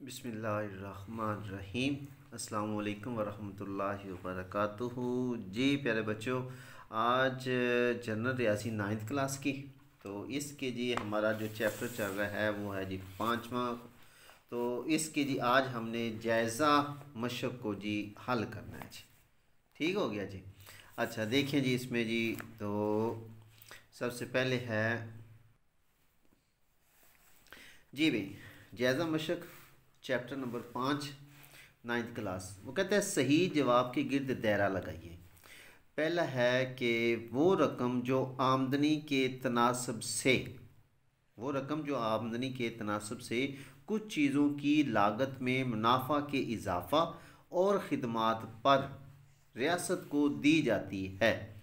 बिस्मिल्लाहिर्रहमानिर्रहीम। अस्सलाम वालेकुम वरहमतुल्लाहि वबरकातुहू। जी प्यारे बच्चों, आज जनरल रियाजी 9th क्लास की, तो इसके जी हमारा जो चैप्टर चल रहा है वो है जी 5वां। तो इसके जी आज हमने जायज़ा मशक को जी हल करना है जी। ठीक हो गया जी। अच्छा देखिए जी, इसमें जी तो सबसे पहले है जी भाई जायज़ा मशक चैप्टर नंबर 5 9th क्लास। वो कहते हैं सही जवाब के गिर्द दायरा लगाइए। पहला है कि वो रकम जो आमदनी के तनासब से कुछ चीज़ों की लागत में मुनाफा के इजाफा और ख़िदमात पर रियासत को दी जाती है।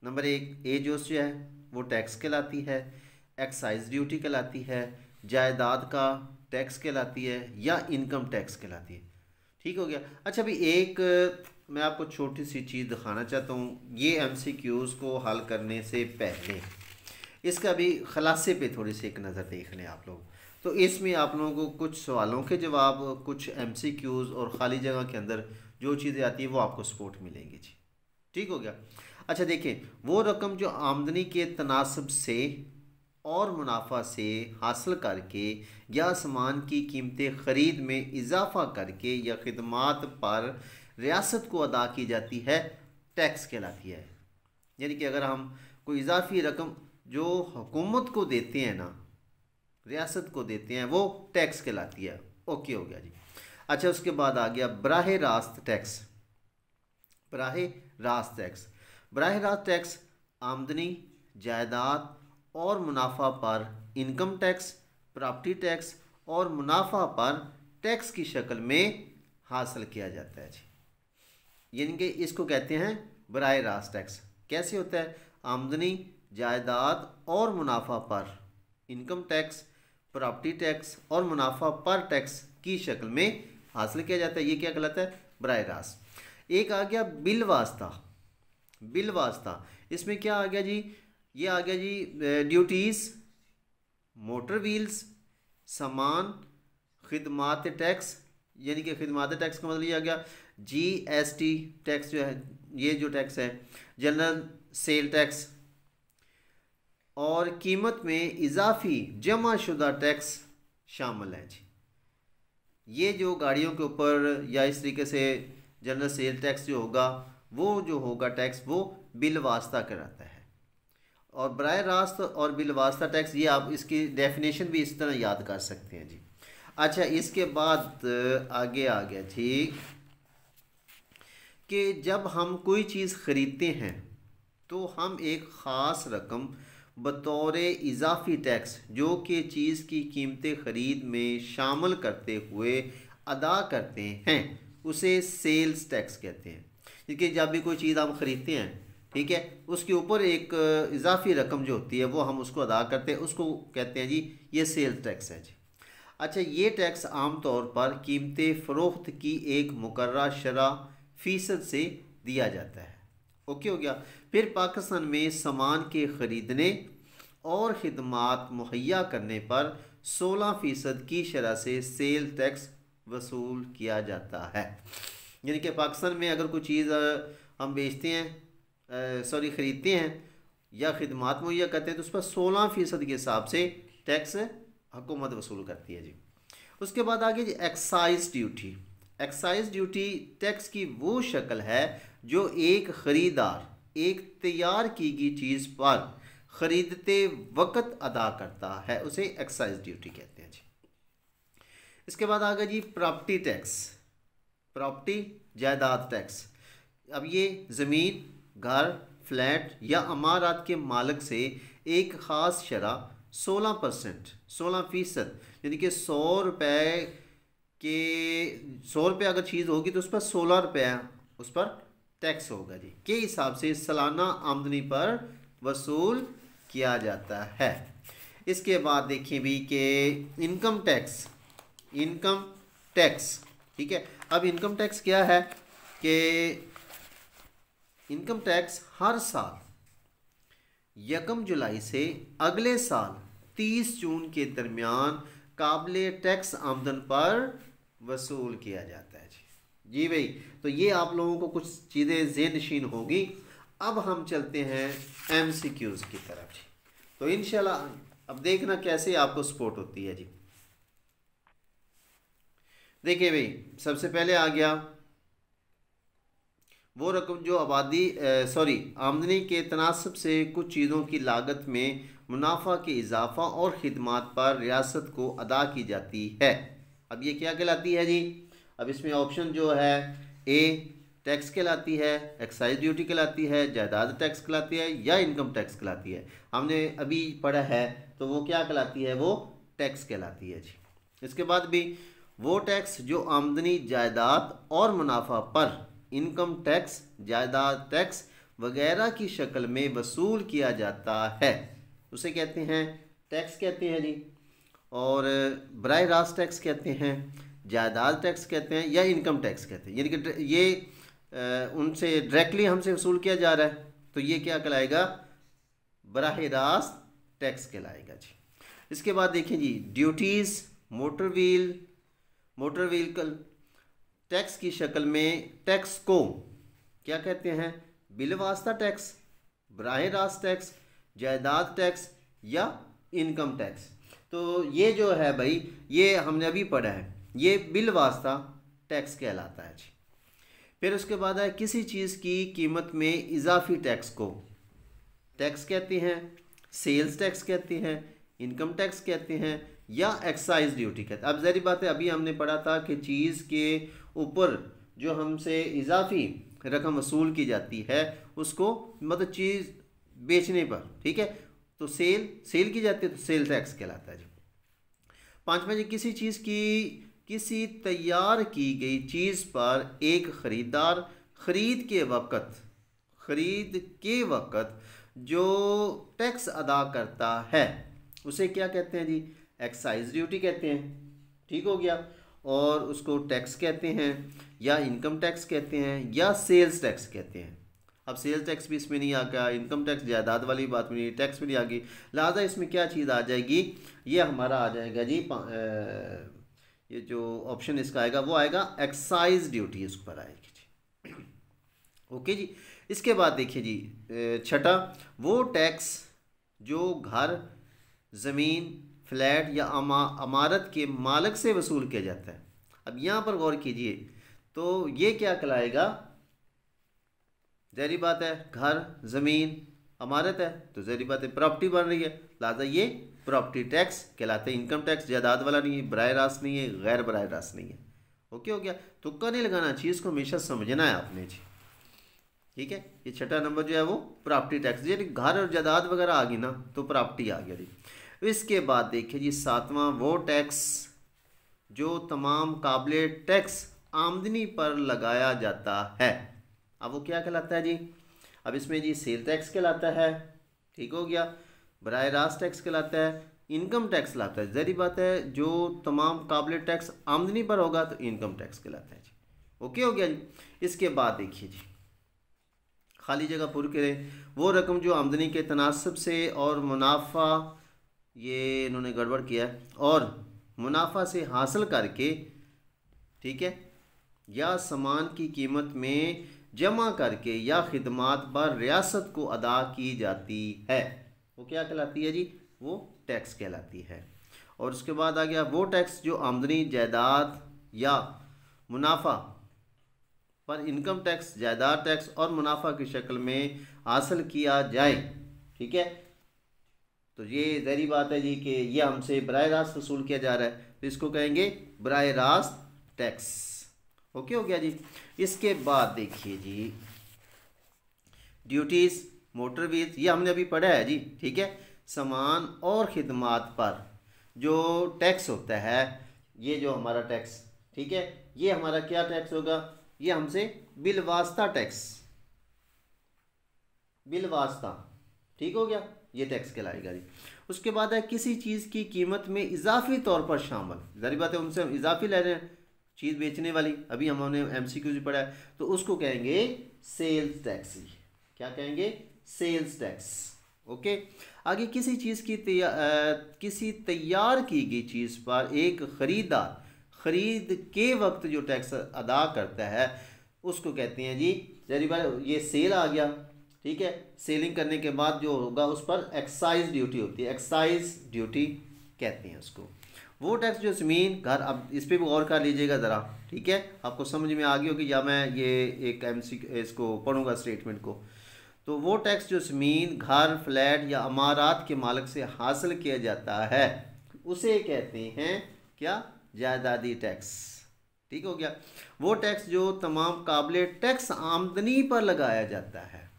नंबर 1 ए जो है वो टैक्स कहलाती है, एक्साइज ड्यूटी कहलाती है, जायदाद का टैक्स कहलाती है या इनकम टैक्स कहलाती है। ठीक हो गया। अच्छा अभी एक मैं आपको छोटी सी चीज़ दिखाना चाहता हूँ। ये एमसीक्यूज़ को हल करने से पहले इसका भी खलासे पे थोड़ी सी एक नज़र देख लें आप लोग। तो इसमें आप लोगों को कुछ सवालों के जवाब, कुछ एमसीक्यूज़ और ख़ाली जगह के अंदर जो चीज़ें आती है वो आपको सपोर्ट मिलेंगी जी। ठीक हो गया। अच्छा देखिए, वो रकम जो आमदनी के तनासब से और मुनाफा से हासिल करके या सामान की कीमतें ख़रीद में इजाफा करके या खिदमात पर रियासत को अदा की जाती है, टैक्स कहलाती है। यानी कि अगर हम कोई इजाफी रकम जो हुकूमत को देते हैं ना, रियासत को देते हैं, वो टैक्स कहलाती है। ओके हो गया जी। अच्छा उसके बाद आ गया बराह रास्त टैक्स। बराह रास्त टैक्स आमदनी, जायदाद और मुनाफा पर इनकम टैक्स, प्रॉपर्टी टैक्स और मुनाफा पर टैक्स की शक्ल में हासिल किया जाता है जी। यानी कि इसको कहते हैं बराह रास्त टैक्स। कैसे होता है? आमदनी, जायदाद और मुनाफा पर इनकम टैक्स, प्रॉपर्टी टैक्स और मुनाफा पर टैक्स की शक्ल में हासिल किया जाता है। ये क्या कहलाता है? बराह रास्त। एक आ गया बिल वास्ता। इसमें क्या आ गया जी? ये आ गया जी ड्यूटीज़, मोटर व्हील्स, सामान, खिदमात टैक्स। यानी कि खिदमात टैक्स का मतलब ये आ गया जीएसटी टैक्स जो है, ये जो टैक्स है, जनरल सेल टैक्स और कीमत में इजाफी जमा शुदा टैक्स शामिल है जी। ये जो गाड़ियों के ऊपर या इस तरीके से जनरल सेल टैक्स जो होगा, वो जो होगा टैक्स, वो बिल वास्ता कहलाता है। और बराह रास्त और बिल वास्ता टैक्स, ये आप इसकी डेफिनेशन भी इस तरह याद कर सकते हैं जी। अच्छा इसके बाद आगे आ गया ठीक कि जब हम कोई चीज़ ख़रीदते हैं तो हम एक ख़ास रकम बतौर इजाफी टैक्स जो कि चीज़ की कीमतें ख़रीद में शामिल करते हुए अदा करते हैं, उसे सेल्स टैक्स कहते हैं। क्योंकि जब भी कोई चीज़ हम ख़रीदते हैं, ठीक है, उसके ऊपर एक इजाफी रकम जो होती है वो हम उसको अदा करते हैं, उसको कहते हैं जी ये सेल्स टैक्स है जी। अच्छा ये टैक्स आम तौर पर कीमतें फ़रोख्त की एक मुकर्रर शरह फ़ीसद से दिया जाता है। ओके हो गया। फिर पाकिस्तान में सामान के ख़रीदने और ख़िदमात मुहैया करने पर 16% की शरह से सेल टैक्स वसूल किया जाता है। यानी कि पाकिस्तान में अगर कोई चीज़ हम बेचते हैं, ख़रीदते हैं या ख़िदमात मुहैया करते हैं, तो उस पर 16% के हिसाब से टैक्स हुकूमत वसूल करती है जी। उसके बाद आगे जी excise duty. Excise duty tax की वो शक्ल है जो एक ख़रीदार एक तैयार की गई चीज़ पर ख़रीदते वक्त अदा करता है, उसे एक्साइज ड्यूटी कहते हैं जी। इसके बाद आ गया जी प्रॉपर्टी टैक्स, प्रॉपर्टी जायदाद टैक्स। अब ये ज़मीन, घर, फ्लैट या अमारात के मालिक से एक ख़ास शरह 16% यानी कि 100 रुपये अगर चीज़ होगी तो उस पर 16 रुपये उस पर टैक्स होगा जी, के हिसाब से सालाना आमदनी पर वसूल किया जाता है। इसके बाद देखिए भी कि इनकम टैक्स, ठीक है। अब इनकम टैक्स क्या है कि इनकम टैक्स हर साल 1 जुलाई से अगले साल 30 जून के दरमियान काबिल टैक्स आमदन पर वसूल किया जाता है जी। जी भाई, तो ये आप लोगों को कुछ चीज़ें ज़ेहनशीन होगी। अब हम चलते हैं MCQs की तरफ जी। तो इंशाल्लाह अब देखना कैसे आपको सपोर्ट होती है जी। देखिए भाई, सबसे पहले आ गया वो रकम जो आमदनी के तनासब से कुछ चीज़ों की लागत में मुनाफा के इजाफा और ख़िदमात पर रियासत को अदा की जाती है। अब ये क्या कहलाती है जी? अब इसमें ऑप्शन जो है, ए टैक्स कहलाती है, एक्साइज ड्यूटी कहलाती है, जायदाद टैक्स कहलाती है, या इनकम टैक्स कहलाती है। हमने अभी पढ़ा है तो वो क्या कहलाती है? वो टैक्स कहलाती है जी। इसके बाद भी वो टैक्स जो आमदनी, जायदाद और मुनाफा पर इनकम टैक्स, जायदाद टैक्स वगैरह की शक्ल में वसूल किया जाता है उसे कहते हैं टैक्स कहते हैं जी। और बराह रास्त टैक्स कहते हैं, जायदाद टैक्स कहते हैं, या इनकम टैक्स कहते हैं। यानी कि ये उनसे डायरेक्टली हमसे वसूल किया जा रहा है तो ये क्या कहलाएगा? बराह रास्त टैक्स कहलाएगा जी। इसके बाद देखिए जी, ड्यूटीज़ मोटर व्हीकल टैक्स की शक्ल में टैक्स को क्या कहते हैं? बिलवास्ता टैक्स, बराह रास्त टैक्स, जायदाद टैक्स या इनकम टैक्स। तो ये जो है भाई, ये हमने अभी पढ़ा है, ये बिलवास्ता टैक्स कहलाता है जी। फिर उसके बाद है किसी चीज़ की कीमत में इजाफी टैक्स को टैक्स कहते हैं, सेल्स टैक्स कहते हैं, इनकम टैक्स कहते हैं, या एक्साइज ड्यूटी कहते हैं। अब ज़ाहिर बात है, अभी हमने पढ़ा था कि चीज़ के ऊपर जो हमसे इजाफी रकम वसूल की जाती है उसको, मतलब चीज़ बेचने पर, ठीक है, तो सेल की जाती है तो सेल टैक्स कहलाता है जी। पांचवा जी, किसी चीज़ की किसी तैयार की गई चीज़ पर एक ख़रीदार ख़रीद के वक़्त जो टैक्स अदा करता है उसे क्या कहते हैं जी? एक्साइज ड्यूटी कहते हैं, ठीक हो गया। और उसको टैक्स कहते हैं, या इनकम टैक्स कहते हैं, या सेल्स टैक्स कहते हैं। अब सेल्स टैक्स भी इसमें नहीं आ गया, इनकम टैक्स जायदाद वाली बात में नहीं, टैक्स भी नहीं आ गई, लिहाजा इसमें क्या चीज़ आ जाएगी? ये हमारा आ जाएगा जी, ये जो ऑप्शन इसका आएगा वो आएगा एक्साइज ड्यूटी, इस पर आएगी जी। ओके जी। इसके बाद देखिए जी, छठा, वो टैक्स जो घर, ज़मीन, फ्लैट या अमारत के मालिक से वसूल किया जाता है। अब यहाँ पर गौर कीजिए, तो ये क्या कहलाएगा? ज़ाहिर बात है, घर, ज़मीन, अमारत है तो ज़ाहिर बात है प्रॉपर्टी बन रही है, लिहाजा ये प्रॉपर्टी टैक्स कहलाते हैं। इनकम टैक्स जायदाद वाला नहीं है, बराह रास्त नहीं है, गैर बराह रास्त नहीं है। ओके हो गया। तुक्का नहीं लगाना, चीज़ को हमेशा समझना है आपने जी, ठीक है। ये छठा नंबर जो है वो प्रॉपर्टी टैक्स, यानी घर और जायदाद वगैरह आ गई ना तो प्रॉपर्टी आ गया जी। इसके बाद देखिए जी, सातवां, वो टैक्स जो तमाम काबिल टैक्स आमदनी पर लगाया जाता है। अब वो क्या कहलाता है जी? अब इसमें जी सेल टैक्स कहलाता है, ठीक हो गया, बराह रास्त टैक्स कहलाता है, इनकम टैक्स कहलाता है। ज़ाहिर बात है, जो तमाम काबिल टैक्स आमदनी पर होगा तो इनकम टैक्स कहलाता है जी। ओके हो गया जी। इसके बाद देखिए जी, खाली जगह पूरी करें, वो रकम जो आमदनी के तनासब से और मुनाफा, ये इन्होंने गड़बड़ किया है, और मुनाफा से हासिल करके, ठीक है, या सामान की कीमत में जमा करके या खिदमात पर रियासत को अदा की जाती है, वो क्या कहलाती है जी? वो टैक्स कहलाती है। और उसके बाद आ गया वो टैक्स जो आमदनी, जायदाद या मुनाफा पर इनकम टैक्स, जायदाद टैक्स और मुनाफा की शक्ल में हासिल किया जाए, ठीक है। तो ये ज़ाहिर बात है जी कि ये हमसे बराह रास्त वसूल किया जा रहा है तो इसको कहेंगे बराह रास्त टैक्स। ओके हो गया जी। इसके बाद देखिए जी, ड्यूटीज़, मोटर व्हील्स, ये हमने अभी पढ़ा है जी, ठीक है। सामान और ख़िदमात पर जो टैक्स होता है, ये जो हमारा टैक्स, ठीक है, ये हमारा क्या टैक्स होगा? ये हमसे बिलवास्ता टैक्स, बिलवास्ता, ठीक हो गया, ये टैक्स कहलाएगा जी। उसके बाद है किसी चीज़ की कीमत में इजाफी तौर पर शामिल, ज़ाहिर बात है उनसे हम इजाफी ले रहे हैं, चीज़ बेचने वाली, अभी हमने MCQ पढ़ा है तो उसको कहेंगे सेल्स टैक्स। क्या कहेंगे? Sales tax. ओके। आगे किसी चीज़ की किसी तैयार की गई चीज़ पर एक ख़रीदार ख़रीद के वक्त जो टैक्स अदा करता है उसको कहते हैं जी, जरी बार ये सेल आ गया, ठीक है, सेलिंग करने के बाद जो होगा उस पर एक्साइज ड्यूटी होती है, एक्साइज ड्यूटी कहते हैं उसको। वो टैक्स जो ज़मीन घर, अब इस पर भी गौर कर लीजिएगा ज़रा, ठीक है, आपको समझ में आ गई होगी या मैं ये एक इसको पढ़ूंगा स्टेटमेंट को। तो वो टैक्स जो ज़मीन, घर, फ्लैट या अमारात के मालिक से हासिल किया जाता है उसे कहते हैं क्या, जायदादी टैक्स। ठीक हो गया। वो टैक्स जो तमाम काबिल टैक्स आमदनी पर लगाया जाता है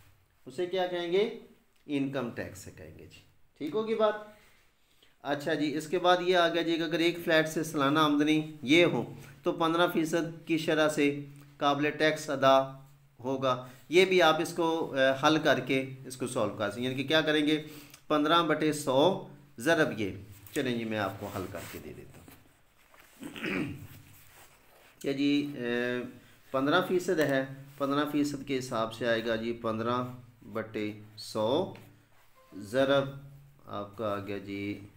उसे क्या कहेंगे, इनकम टैक्स से कहेंगे जी। ठीक होगी बात। अच्छा जी, इसके बाद ये आ गया जी, अगर एक फ्लैट से सालाना आमदनी ये हो तो 15% की शरह से काबिल टैक्स अदा होगा। ये भी आप इसको हल करके इसको सॉल्व कर सकते, यानी कि क्या करेंगे, 15/100 ज़रब ये, चलें जी मैं आपको हल करके दे देता हूँ। क्या जी 15% है, 15% के हिसाब से आएगा जी 15/100 ज़रब आपका आ गया जी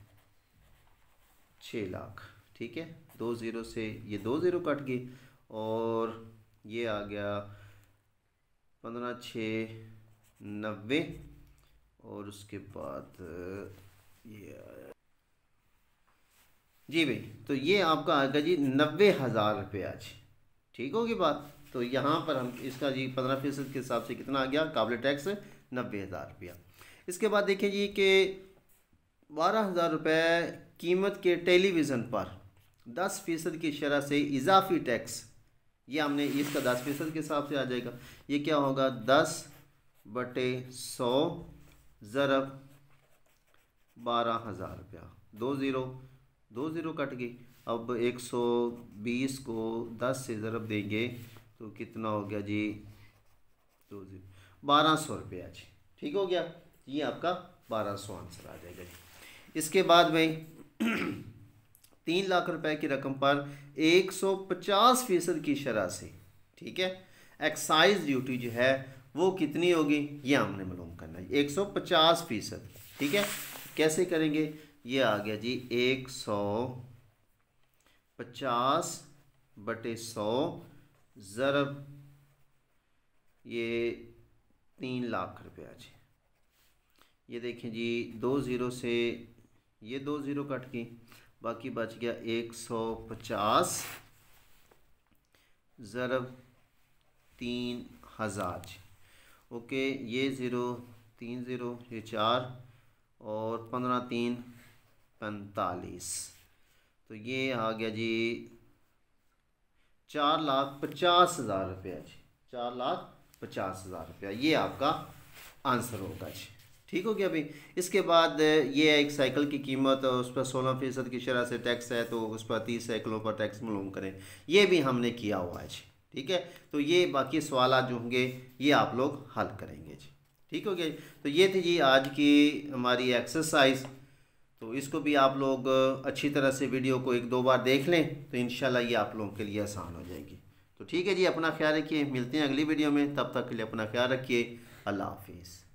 6 लाख। ठीक है, 2 ज़ीरो से ये 2 ज़ीरो कट गई और ये आ गया 15×6=90 और उसके बाद ये आया जी भाई, तो ये आपका आएगा जी 90,000 रुपये आज। ठीक होगी बात। तो यहाँ पर हम इसका जी 15% के हिसाब से कितना आ गया काबिल टैक्स, 90,000 रुपया। इसके बाद देखिए जी कि 12,000 रुपये कीमत के टेलीविज़न पर 10% की शरह से इजाफी टैक्स, ये हमने इसका 10% के हिसाब से आ जाएगा। ये क्या होगा, 10/100 ज़रब 12,000 रुपया, 2 ज़ीरो कट गई। अब 120 को 10 से ज़रब देंगे तो कितना हो गया जी, 1200 रुपया जी। ठीक हो गया, ये आपका 1200 आंसर आ जाएगा जी। इसके बाद में 3 लाख रुपए की रकम पर 150% की शरह से, ठीक है, एक्साइज ड्यूटी जो है वो कितनी होगी, ये हमने मालूम करना है, 150%। ठीक है, कैसे करेंगे, ये आ गया जी 150/100 ज़रब ये 3 लाख रुपया जी। ये देखें जी 2 ज़ीरो से ये 2 ज़ीरो कट गई, बाकी बच गया 150 ज़रब 3,000 जी। ओके, ये 0 3 ज़ीरो ये 4 और 15×3 45, तो ये आ गया जी 4,50,000 रुपया जी, 4,50,000 रुपया, ये आपका आंसर होगा जी। ठीक हो गया भाई। इसके बाद ये एक साइकिल की कीमत और उस पर 16% की शरह से टैक्स है, तो उस पर 30 साइकिलों पर टैक्स मालूम करें, ये भी हमने किया हुआ है जी। ठीक है, तो ये बाकी सवाल जो होंगे ये आप लोग हल करेंगे जी। ठीक हो गया। तो ये थी जी आज की हमारी एक्सरसाइज। तो इसको भी आप लोग अच्छी तरह से वीडियो को 1-2 बार देख लें तो इंशाल्लाह ये आप लोगों के लिए आसान हो जाएगी। तो ठीक है जी, अपना ख्याल रखिए, मिलते हैं अगली वीडियो में, तब तक के लिए अपना ख्याल रखिए, अल्लाह हाफिज़।